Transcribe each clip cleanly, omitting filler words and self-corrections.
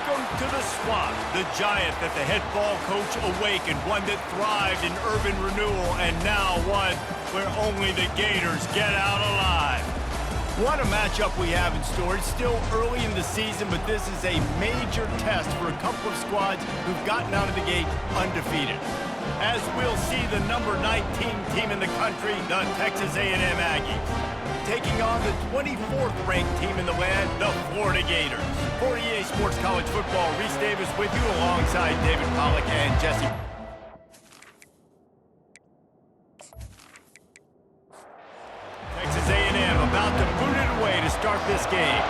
Welcome to the Swamp, the giant that the head ball coach awakened, one that thrived in urban renewal, and now one where only the Gators get out alive. What a matchup we have in store. It's still early in the season, but this is a major test for a couple of squads who've gotten out of the gate undefeated. As we'll see the number 19 team in the country, the Texas A&M Aggies, taking on the 24th ranked team in the land, the Florida Gators. For EA Sports College Football, Reese Davis with you alongside David Pollack and Jesse. Texas A&M about to boot it away to start this game.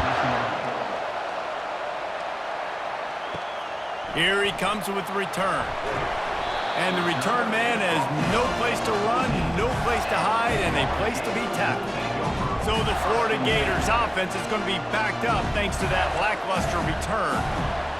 Here he comes with the return. And the return man has no place to run, no place to hide, and a place to be tackled. So the Florida Gators offense is going to be backed up thanks to that lackluster return.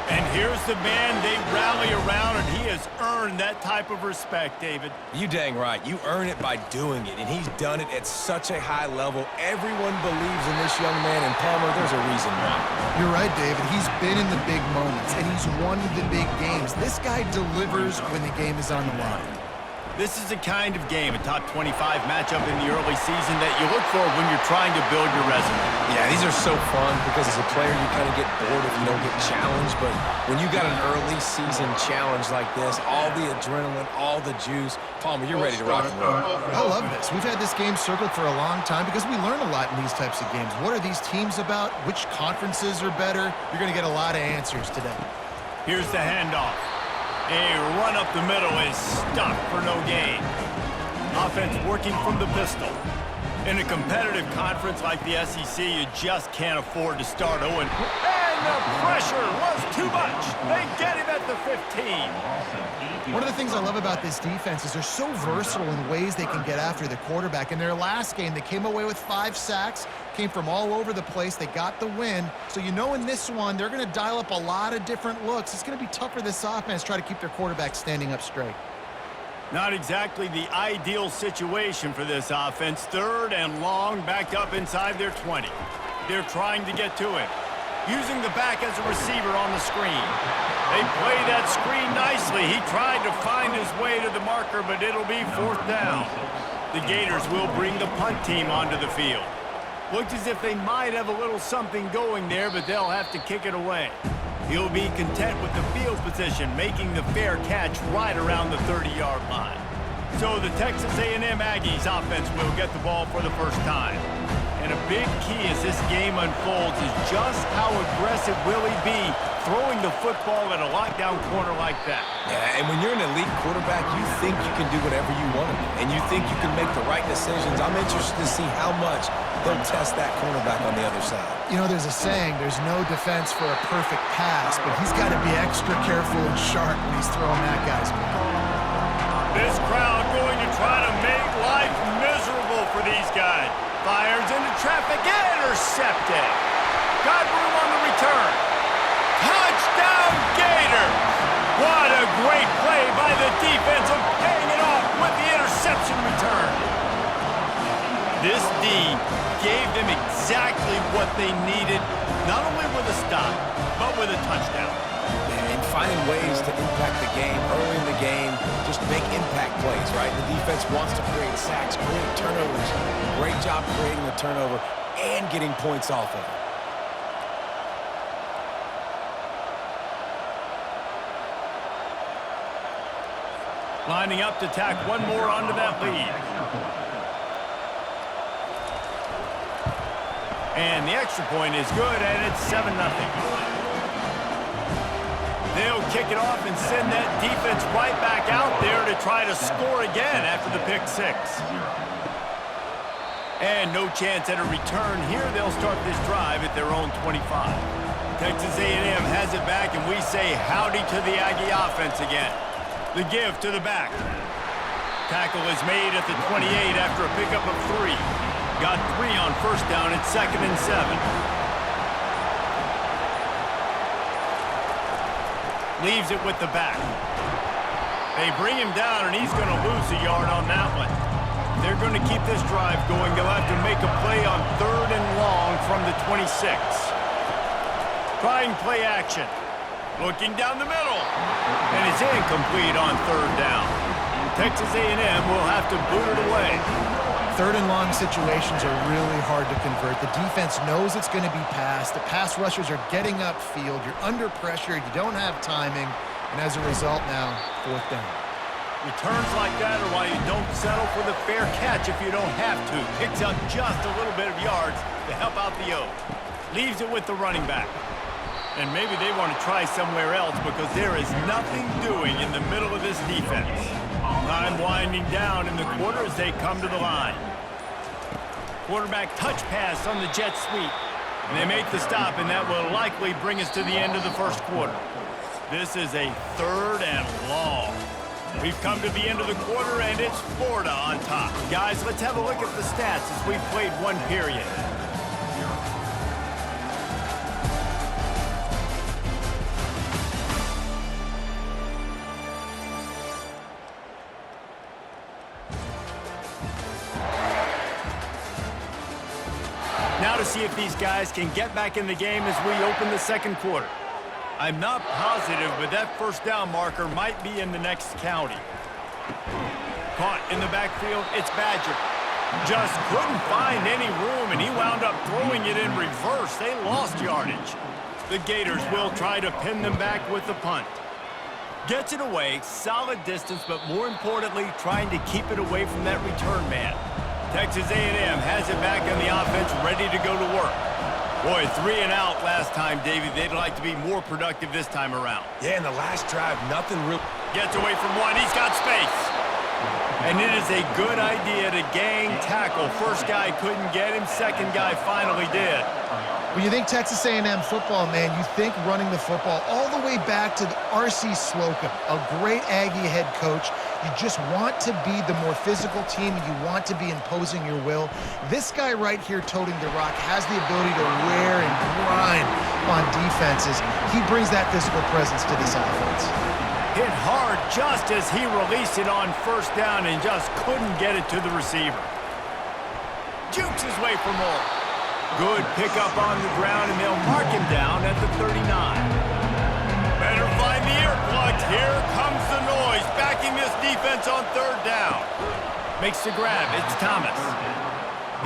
And here's the man they rally around, and he has earned that type of respect, David. You dang right. You earn it by doing it, and he's done it at such a high level. Everyone believes in this young man, and Palmer, there's a reason why. You're right, David. He's been in the big moments, and he's won the big games. This guy delivers when the game is on the line. This is the kind of game, a top 25 matchup in the early season that you look for when you're trying to build your resume. Yeah, these are so fun because as a player, you kind of get bored if you don't get challenged. But when you got an early season challenge like this, all the adrenaline, all the juice, Palmer, you're ready to rock and roll. I love this. We've had this game circled for a long time because we learn a lot in these types of games. What are these teams about? Which conferences are better? You're going to get a lot of answers today. Here's the handoff. A run up the middle is stuck for no gain. Offense working from the pistol. In a competitive conference like the SEC, you just can't afford to start 0. And the pressure was too much. They get him at the 15. One of the things I love about this defense is they're so versatile in ways they can get after the quarterback. In their last game, they came away with 5 sacks, came from all over the place. They got the win. So you know in this one, they're going to dial up a lot of different looks. It's going to be tough for this offense to try to keep their quarterback standing up straight. Not exactly the ideal situation for this offense. 3rd and long, backed up inside their 20. They're trying to get to it, using the back as a receiver on the screen. They play that screen nicely. He tried to find his way to the marker, but it'll be 4th down. The Gators will bring the punt team onto the field. Looked as if they might have a little something going there, but they'll have to kick it away. He'll be content with the field position, making the fair catch right around the 30-yard line. So the Texas A&M Aggies offense will get the ball for the first time. And a big key as this game unfolds is just how aggressive will he be throwing the football at a lockdown corner like that. Yeah, and when you're an elite quarterback, you think you can do whatever you want to do, and you think you can make the right decisions. I'm interested to see how much they'll test that cornerback on the other side. You know, there's a saying, there's no defense for a perfect pass, but he's got to be extra careful and sharp when he's throwing that guy's way. This crowd going to try to make life miserable for these guys. Fires into traffic, intercepted. Got room on the return. Touchdown Gators! What a great play by the defense of paying it off with the interception return. This D gave them exactly what they needed, not only with a stop, but with a touchdown. And finding ways to impact the game early in the game, just make impact plays, right? The defense wants to create sacks, create turnovers. Great job creating the turnover and getting points off of it. Lining up to tack one more onto that lead. And the extra point is good, and it's 7-0. They'll kick it off and send that defense right back out there to try to score again after the pick 6. And no chance at a return here. They'll start this drive at their own 25. Texas A&M has it back, and we say howdy to the Aggie offense again. The give to the back. Tackle is made at the 28 after a pickup of 3. Got 3 on first down at 2nd and 7. Leaves it with the back. They bring him down, and he's going to lose a yard on that one. They're going to keep this drive going. They'll have to make a play on 3rd and long from the 26. Trying play action. Looking down the middle. And it's incomplete on third down. Texas A&M will have to boot it away. Third and long situations are really hard to convert. The defense knows it's going to be passed. The pass rushers are getting upfield. You're under pressure. You don't have timing. And as a result now, fourth down. Returns like that are why you don't settle for the fair catch if you don't have to. Picks up just a little bit of yards to help out the O. Leaves it with the running back. And maybe they want to try somewhere else because there is nothing doing in the middle of this defense. Time winding down in the quarter as they come to the line. Quarterback touch pass on the jet sweep. And they make the stop, and that will likely bring us to the end of the first quarter. This is a third and long. We've come to the end of the quarter, and it's Florida on top. Guys, let's have a look at the stats as we've played one period. Now to see if these guys can get back in the game as we open the second quarter. I'm not positive, but that first down marker might be in the next county. Caught in the backfield, it's Badger. Just couldn't find any room, and he wound up throwing it in reverse. They lost yardage. The Gators will try to pin them back with the punt. Gets it away, solid distance, but more importantly, trying to keep it away from that return man. Texas A&M has it back on the offense, ready to go to work. Boy, 3 and out last time, Davey. They'd like to be more productive this time around. Yeah, in the last drive, nothing real. Gets away from one. He's got space. And it is a good idea to gang tackle. First guy couldn't get him. Second guy finally did. When you think Texas A&M football, man, you think running the football all the way back to R.C. Slocum, a great Aggie head coach. You just want to be the more physical team. You want to be imposing your will. This guy right here toting the rock has the ability to wear and grind on defenses. He brings that physical presence to this offense. Hit hard just as he released it on first down and just couldn't get it to the receiver. Jukes his way for more. Good pickup on the ground, and they'll mark him down at the 39. Better find the earplugs. Here comes the noise, backing this defense on third down. Makes the grab. It's Thomas.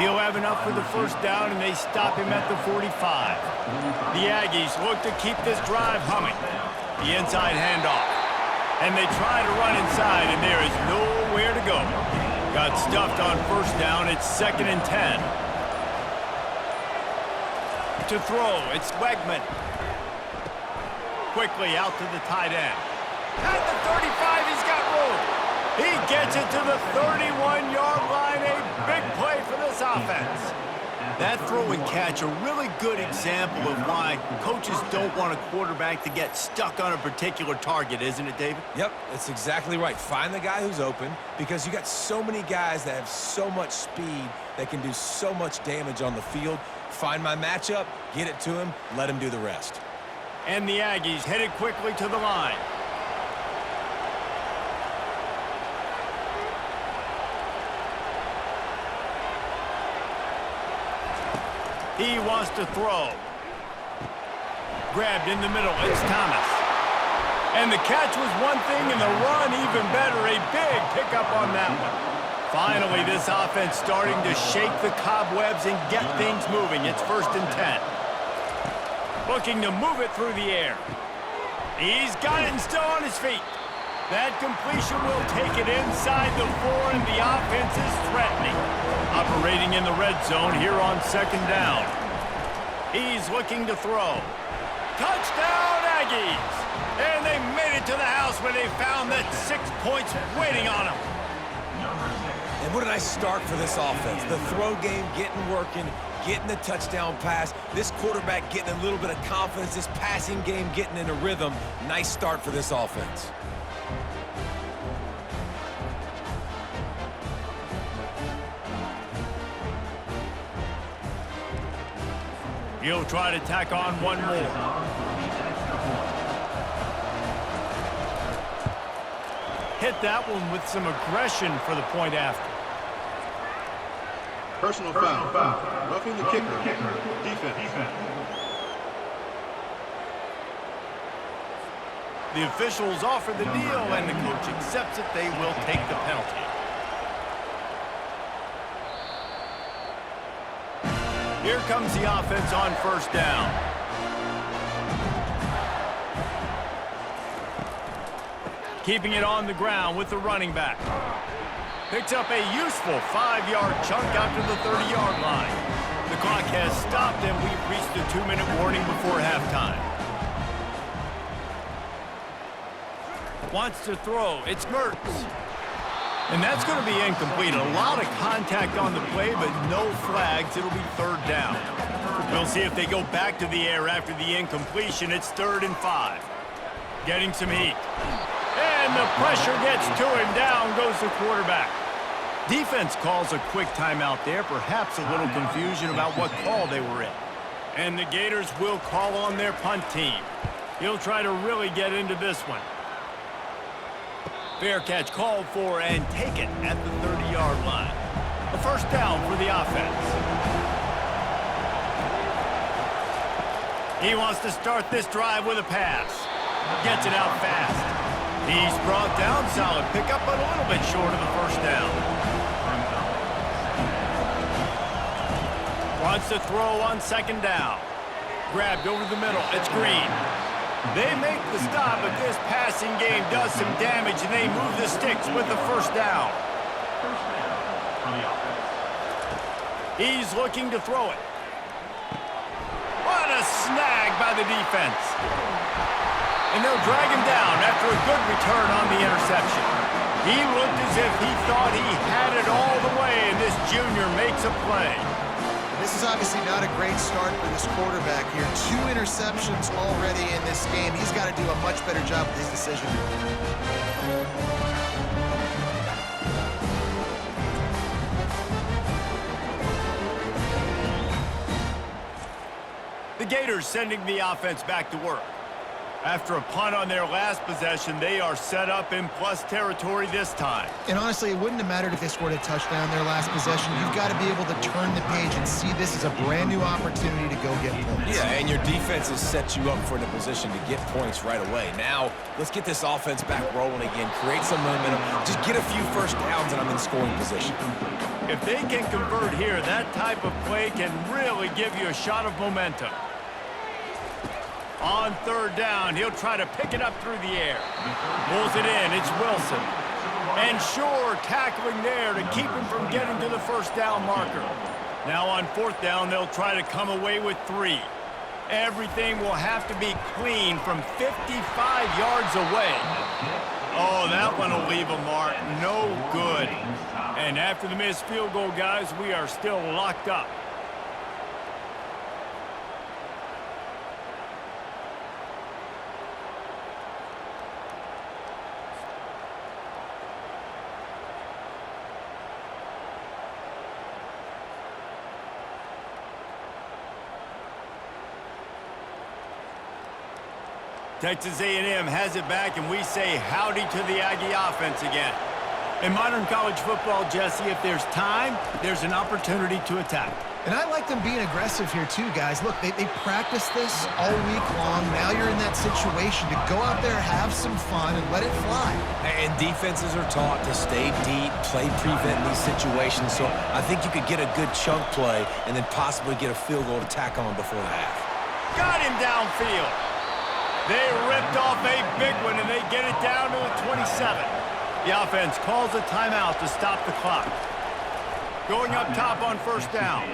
He'll have enough for the first down, and they stop him at the 45. The Aggies look to keep this drive humming. The inside handoff. And they try to run inside, and there is nowhere to go. Got stuffed on first down. It's 2nd and 10. To throw, it's Wegman. Quickly out to the tight end. At the 35, he's got room. He gets it to the 31-yard line. A big play for this offense. That throw and catch, a really good example of why coaches don't want a quarterback to get stuck on a particular target, isn't it, David? Yep, that's exactly right. Find the guy who's open, because you got so many guys that have so much speed that can do so much damage on the field. Find my matchup, get it to him, let him do the rest. And the Aggies headed quickly to the line. He wants to throw. Grabbed in the middle, it's Thomas. And the catch was one thing, and the run even better. A big pickup on that one. Finally, this offense starting to shake the cobwebs and get things moving. It's 1st and 10. Looking to move it through the air. He's got it and still on his feet. That completion will take it inside the 4, and the offense is threatening. Operating in the red zone here on 2nd down. He's looking to throw. Touchdown, Aggies! And they made it to the house where they found that 6 points waiting on them. And what a nice start for this offense. The throw game getting working, getting the touchdown pass. This quarterback getting a little bit of confidence. This passing game getting in a rhythm. Nice start for this offense. He'll try to tack on one more. Hit that one with some aggression for the point after. Personal foul. Roughing the kicker. Defense. The officials offer the deal, and the coach accepts it. They will take the penalty. Here comes the offense on first down. Keeping it on the ground with the running back. Picks up a useful 5-yard chunk out to the 30-yard line. The clock has stopped, and we've reached the 2-minute warning before halftime. Wants to throw. It's Mertz. And that's going to be incomplete. A lot of contact on the play, but no flags. It'll be third down. We'll see if they go back to the air after the incompletion. It's 3rd and 5. Getting some heat. And the pressure gets to him. Down goes the quarterback. Defense calls a quick timeout there. Perhaps a little confusion about what call they were in. And the Gators will call on their punt team. He'll try to really get into this one. Fair catch called for and taken at the 30-yard line. A first down for the offense. He wants to start this drive with a pass. Gets it out fast. He's brought down. Solid pickup, but a little bit short of the first down. Wants to throw on second down. Grabbed over the middle. It's Green. They make the stop, but this passing game does some damage, and they move the sticks with the first down. He's looking to throw it. What a snag by the defense. And they'll drag him down after a good return on the interception. He looked as if he thought he had it all the way, and this junior makes a play. This is obviously not a great start for this quarterback here. 2 interceptions already in this game. He's got to do a much better job with his decision. The Gators sending the offense back to work. After a punt on their last possession, they are set up in plus territory this time. And honestly, it wouldn't have mattered if they scored a touchdown their last possession. You've got to be able to turn the page and see this as a brand new opportunity to go get points. Yeah, and your defense has set you up for the position to get points right away. Now, let's get this offense back rolling again, create some momentum, just get a few first downs, and I'm in scoring position. If they can convert here, that type of play can really give you a shot of momentum. On third down, he'll try to pick it up through the air. Pulls it in, it's Wilson. And Shore tackling there to keep him from getting to the first down marker. Now on fourth down, they'll try to come away with 3. Everything will have to be clean from 55 yards away. Oh, that one will leave a mark. No good. And after the missed field goal, guys, we are still locked up. Texas A&M has it back, and we say howdy to the Aggie offense again. In modern college football, Jesse, if there's time, there's an opportunity to attack. And I like them being aggressive here too, guys. Look, they practiced this all week long. Now you're in that situation to go out there, have some fun, and let it fly. And defenses are taught to stay deep, play prevent these situations. So I think you could get a good chunk play and then possibly get a field goal to tack on before the half. Got him downfield. They ripped off a big one, and they get it down to the 27. The offense calls a timeout to stop the clock. Going up top on first down.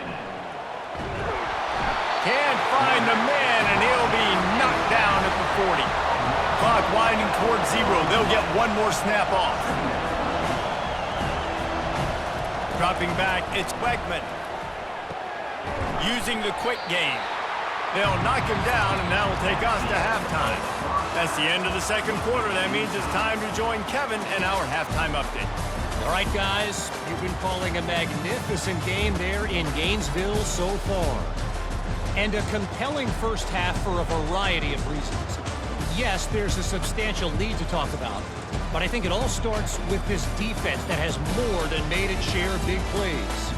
Can't find the man, and he'll be knocked down at the 40. Clock winding towards 0. They'll get one more snap off. Dropping back, it's Beckman. Using the quick game. They'll knock him down, and that will take us to halftime. That's the end of the second quarter. That means it's time to join Kevin and our halftime update. All right, guys, you've been calling a magnificent game there in Gainesville so far. And a compelling first half for a variety of reasons. Yes, there's a substantial lead to talk about, but I think it all starts with this defense that has more than made its share of big plays.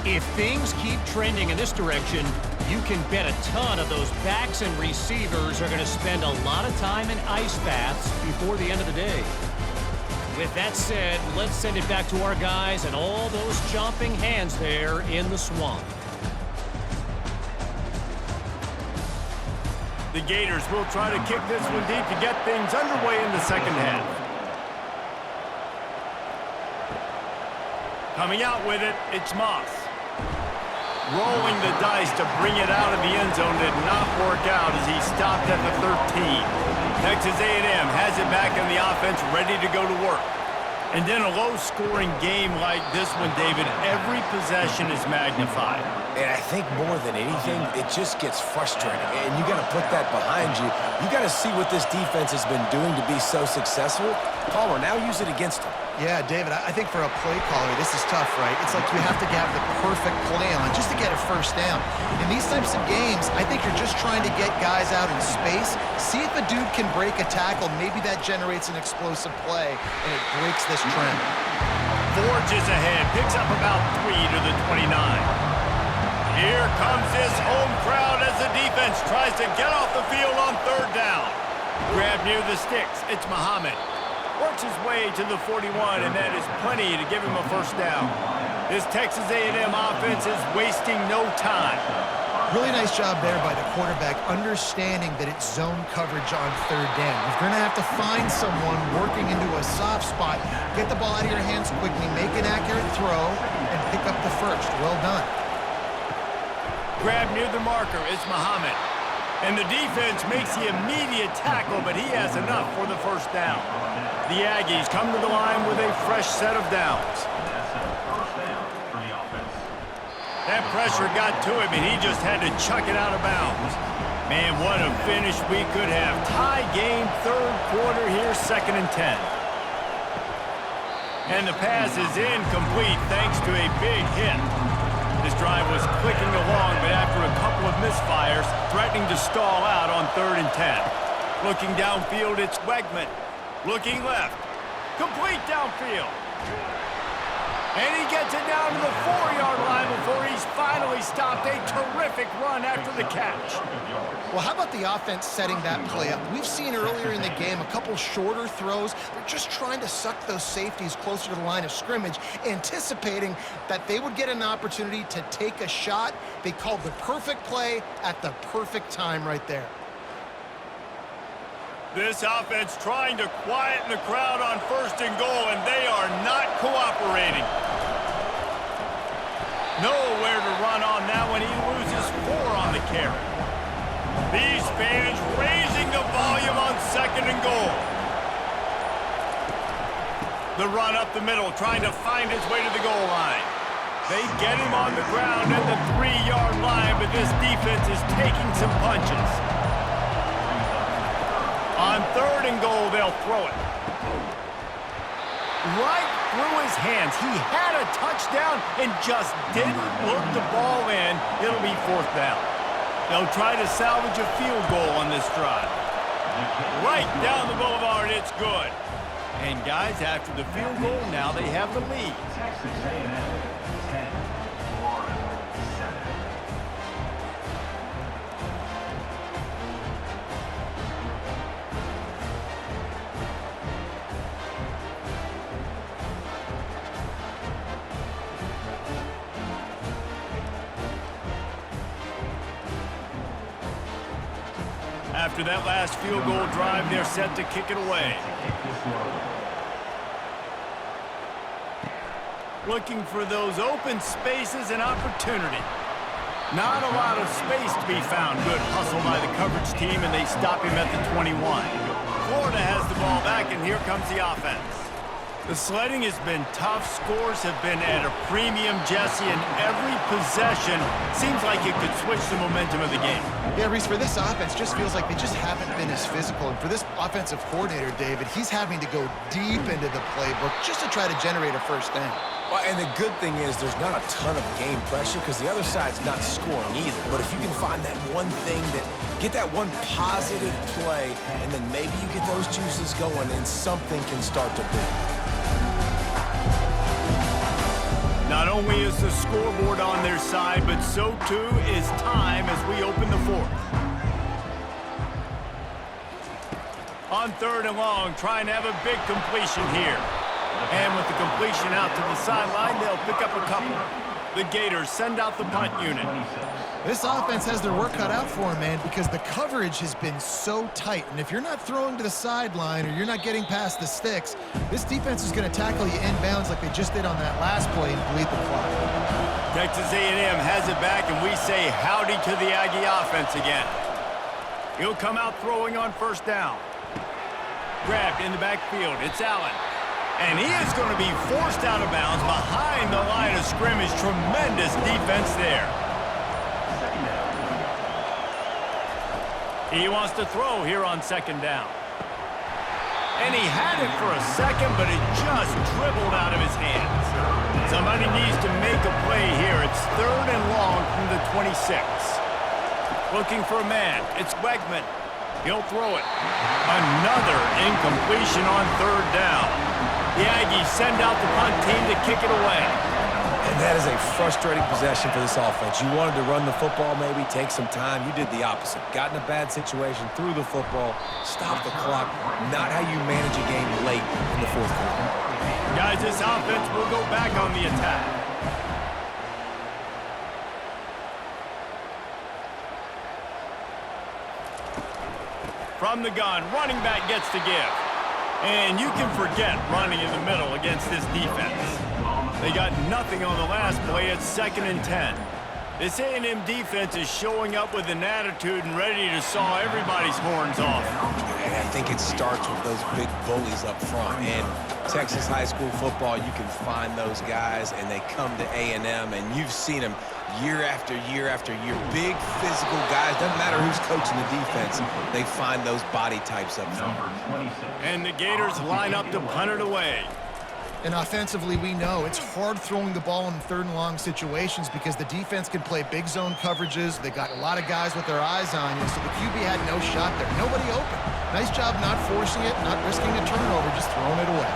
If things keep trending in this direction, You can bet a ton of those backs and receivers are going to spend a lot of time in ice baths before the end of the day. With that said, let's send it back to our guys and all those chomping hands there in the swamp. The Gators will try to kick this one deep to get things underway in the second half. Coming out with it, it's Moss. Rolling the dice to bring it out of the end zone did not work out as he stopped at the 13. Texas A&M has it back in the offense, ready to go to work. And in a low-scoring game like this one, David, every possession is magnified. And I think more than anything, it just gets frustrating. And you got to put that behind you. You got to see what this defense has been doing to be so successful. Palmer, now use it against them. Yeah, David, I think for a play caller, this is tough, right? It's like you have to have the perfect play on just to get a first down. In these types of games, I think you're just trying to get guys out in space, see if a dude can break a tackle. Maybe that generates an explosive play, and it breaks this trend. Forges ahead, picks up about 3 to the 29. Here comes his home crowd as the defense tries to get off the field on third down. Grab near the sticks, it's Muhammad. Works his way to the 41, and that is plenty to give him a first down. This Texas A&M offense is wasting no time. Really nice job there by the quarterback, understanding that it's zone coverage on third down. You're going to have to find someone working into a soft spot, get the ball out of your hands quickly, make an accurate throw, and pick up the first. Well done. Grab near the marker is Muhammad. And the defense makes the immediate tackle, but he has enough for the first down. The Aggies come to the line with a fresh set of downs. That pressure got to him, and he just had to chuck it out of bounds. Man, what a finish we could have. Tie game, third quarter here, 2nd and 10. And the pass is incomplete thanks to a big hit. This drive was clicking along, but after a couple of misfires, threatening to stall out on 3rd and 10. Looking downfield, it's Wegman. Looking left. Complete downfield. And he gets it down to the 4-yard line before he's finally stopped. A terrific run after the catch. Well, how about the offense setting that play up? We've seen earlier in the game a couple shorter throws. They're just trying to suck those safeties closer to the line of scrimmage, anticipating that they would get an opportunity to take a shot. They called the perfect play at the perfect time right there. This offense trying to quieten the crowd on 1st and goal, and they are not cooperating. Nowhere to run on that one. He loses 4 on the carry. These fans raising the volume on 2nd and goal. The run up the middle, trying to find his way to the goal line. They get him on the ground at the 3-yard line, but this defense is taking some punches. On 3rd and goal, they'll throw it. Right through his hands. He had a touchdown and just didn't look the ball in. It'll be 4th down. They'll try to salvage a field goal on this drive. Right down the boulevard, it's good. And guys, after the field goal, now they have the lead. Texas A&M 10, Florida 7. After that last field goal drive, they're set to kick it away. Looking for those open spaces and opportunity. Not a lot of space to be found. Good hustle by the coverage team, and they stop him at the 21. Florida has the ball back, and here comes the offense. The sledding has been tough. Scores have been at a premium, Jesse, and every possession seems like it could switch the momentum of the game. Yeah, Reese, for this offense, just feels like they just haven't been as physical. And for this offensive coordinator, David, he's having to go deep into the playbook just to try to generate a first down. Well, and the good thing is there's not a ton of game pressure because the other side's not scoring either. But if you can find that one thing get that one positive play, and then maybe you get those juices going and something can start to build. Not Not only is the scoreboard on their side, but so too is time as we open the fourth. On 3rd and long, trying to have a big completion here. And with the completion out to the sideline, they'll pick up a couple. The Gators send out the punt unit. This offense has their work cut out for them, man, because the coverage has been so tight. And if you're not throwing to the sideline or you're not getting past the sticks, this defense is going to tackle you inbounds like they just did on that last play and bleed the clock. Texas A&M has it back, and we say howdy to the Aggie offense again. He'll come out throwing on 1st down. Grabbed in the backfield. It's Allen. And he is going to be forced out of bounds behind the line of scrimmage. Tremendous defense there. He wants to throw here on 2nd down. And he had it for a second, but it just dribbled out of his hands. Somebody needs to make a play here. It's 3rd and long from the 26. Looking for a man. It's Wegman. He'll throw it. Another incompletion on 3rd down. The Aggies send out the punt team to kick it away. And that is a frustrating possession for this offense. You wanted to run the football, maybe take some time. You did the opposite. Got in a bad situation, threw the football, stopped the clock. Not how you manage a game late in the 4th quarter. Guys, this offense will go back on the attack. From the gun, running back gets to give. And you can forget running in the middle against this defense. They got nothing on the last play. It's 2nd and 10. This A&M defense is showing up with an attitude and ready to saw everybody's horns off. And I think it starts with those big bullies up front. And Texas high school football, you can find those guys, and they come to A&M, and you've seen them year after year after year. Big physical guys. Doesn't matter who's coaching the defense. They find those body types up front. And the Gators line up to punt it away. And offensively, we know it's hard throwing the ball in 3rd and long situations because the defense can play big zone coverages. They got a lot of guys with their eyes on you, so the QB had no shot there. Nobody open. Nice job not forcing it, not risking a turnover, just throwing it away.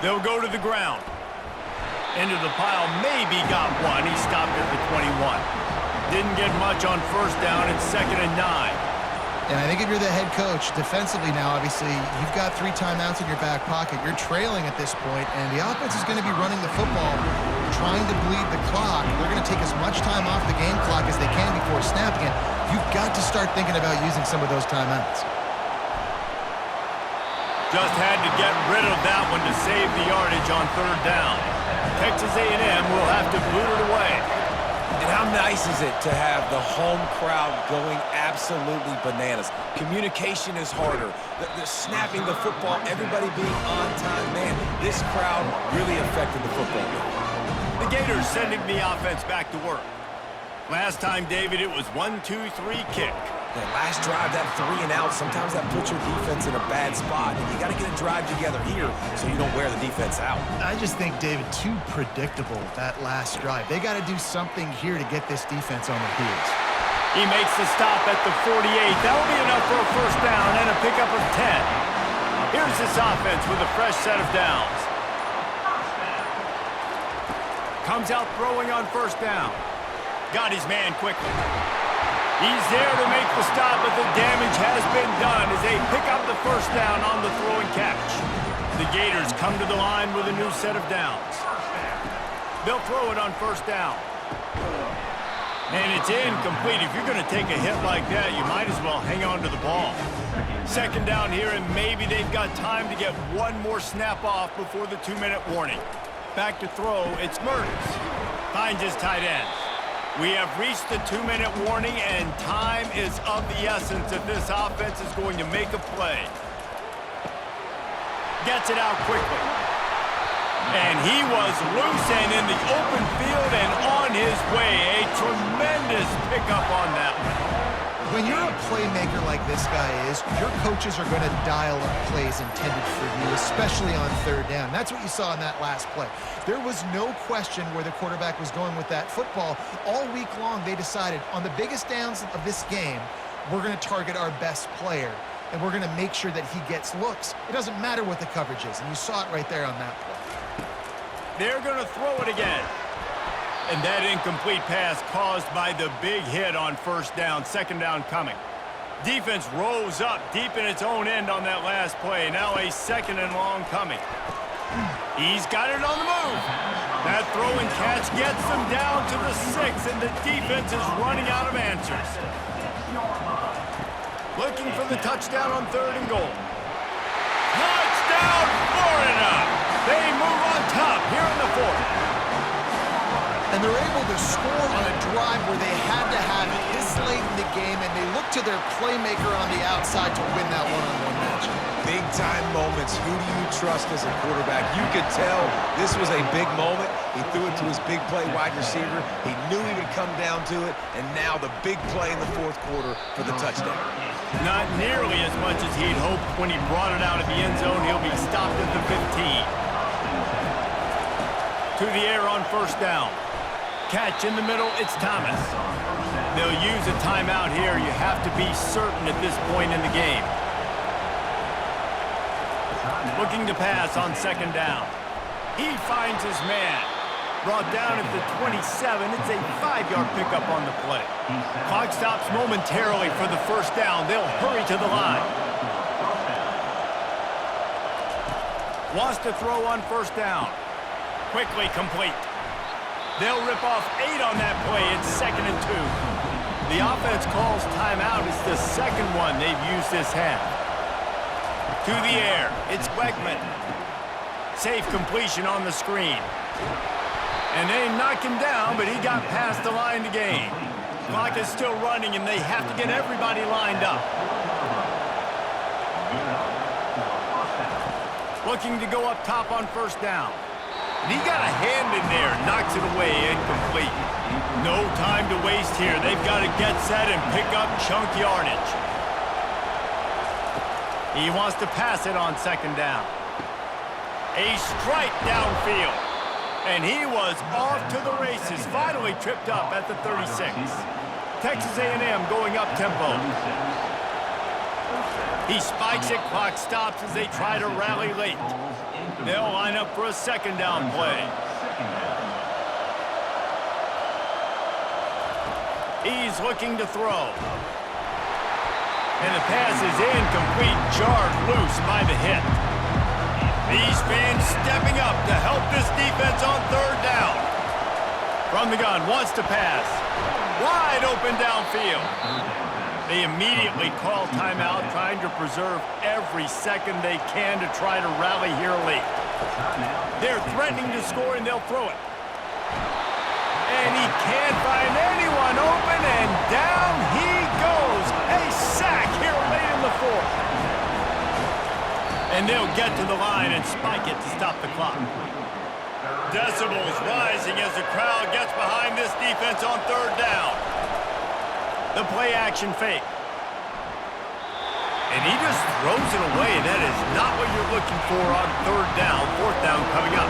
They'll go to the ground. Into the pile, maybe got one. He stopped at the 21. Didn't get much on 1st down. It's 2nd and 9. And I think if you're the head coach, defensively now, obviously, you've got 3 timeouts in your back pocket. You're trailing at this point, and the offense is going to be running the football, trying to bleed the clock. They're going to take as much time off the game clock as they can before snapping it. You've got to start thinking about using some of those timeouts. Just had to get rid of that one to save the yardage on 3rd down. Texas A&M will have to boot it away. And how nice is it to have the home crowd going absolutely bananas? Communication is harder. The snapping the football, everybody being on time. Man, this crowd really affected the football game. The Gators sending the offense back to work. Last time, David, it was 1-2-3 kick. That last drive, that 3 and out, sometimes that puts your defense in a bad spot. And you got to get a drive together here so you don't wear the defense out. I just think, David, too predictable, that last drive. They got to do something here to get this defense on their heels. He makes the stop at the 48. That'll be enough for a 1st down and a pickup of 10. Here's this offense with a fresh set of downs. Comes out throwing on 1st down. Got his man quickly. He's there to make the stop, but the damage has been done as they pick up the 1st down on the throw and catch. The Gators come to the line with a new set of downs. They'll throw it on 1st down. And it's incomplete. If you're going to take a hit like that, you might as well hang on to the ball. 2nd down here, and maybe they've got time to get one more snap off before the 2-minute warning. Back to throw, it's Mertens. Finds his tight end. We have reached the 2-minute warning, and time is of the essence if this offense is going to make a play. Gets it out quickly. And he was loose and in the open field and on his way. A tremendous pickup on that one. When you're a playmaker like this guy is, your coaches are going to dial up plays intended for you, especially on 3rd down. That's what you saw in that last play. There was no question where the quarterback was going with that football. All week long, they decided on the biggest downs of this game, we're going to target our best player. and we're going to make sure that he gets looks. It doesn't matter what the coverage is, and you saw it right there on that play. They're going to throw it again. And that incomplete pass caused by the big hit on first down, second down coming. Defense rose up deep in its own end on that last play. Now a second and long coming. He's got it on the move. That throw and catch gets them down to the 6, and the defense is running out of answers. Looking for the touchdown on 3rd and goal. Touchdown, Florida! They move on top here in the 4th. And they're able to score on a drive where they had to have it this late in the game, and they look to their playmaker on the outside to win that one-on-one match. Big-time moments. Who do you trust as a quarterback? You could tell this was a big moment. He threw it to his big play wide receiver. He knew he would come down to it, and now the big play in the 4th quarter for the touchdown. Not nearly as much as he'd hoped when he brought it out of the end zone. He'll be stopped at the 15. To the air on first down. Catch in the middle, it's Thomas. They'll use a timeout here. You have to be certain at this point in the game. Looking to pass on second down. He finds his man. Brought down at the 27. It's a 5-yard pickup on the play. Clock stops momentarily for the first down. They'll hurry to the line. Wants to throw on first down. Quickly complete. They'll rip off 8 on that play. It's 2nd and 2. The offense calls timeout. It's the second one they've used this half. To the air. It's Weigman. Safe completion on the screen. And they knock him down, but he got past the line to gain. Clock is still running, and they have to get everybody lined up. Looking to go up top on first down. And he got a hand in there, knocks it away, incomplete. No time to waste here. They've got to get set and pick up chunk yardage. He wants to pass it on second down. A strike downfield. And he was off to the races, finally tripped up at the 36. Texas A&M going up tempo. He spikes it, clock stops as they try to rally late. They'll line up for a second down play. He's looking to throw. And the pass is incomplete, jarred loose by the hit. These fans stepping up to help this defense on third down. From the gun, wants to pass. Wide open downfield. They immediately call timeout, trying to preserve every second they can to try to rally here late. They're threatening to score, and they'll throw it. And he can't find anyone open, and down he goes. A sack here late in the 4th. And they'll get to the line and spike it to stop the clock. Decibels rising as the crowd gets behind this defense on third down. The play action fake. And he just throws it away. That is not what you're looking for on third down. Fourth down coming up.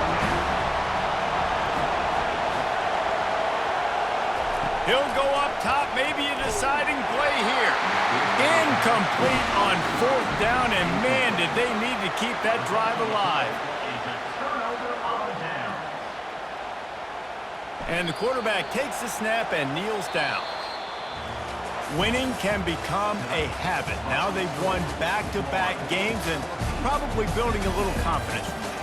He'll go up top, maybe a deciding play here. Incomplete on fourth down, and man, did they need to keep that drive alive. And the quarterback takes the snap and kneels down. Winning can become a habit. Now they've won back-to-back games and probably building a little confidence from that.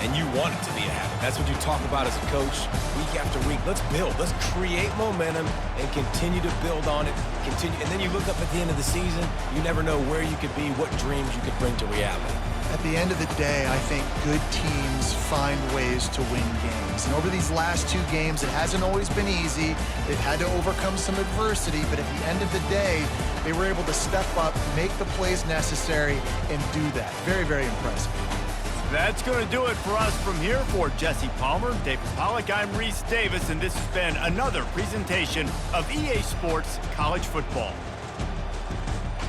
And you want it to be a habit. That's what you talk about as a coach week after week. Let's build. Let's create momentum and continue to build on it. And then you look up at the end of the season, you never know where you could be, what dreams you could bring to reality. At the end of the day, I think good teams find ways to win games. And over these last 2 games, it hasn't always been easy. They've had to overcome some adversity, but at the end of the day, they were able to step up, make the plays necessary, and do that. Very, very impressive. That's going to do it for us from here. For Jesse Palmer, David Pollack, I'm Reese Davis, and this has been another presentation of EA Sports College Football.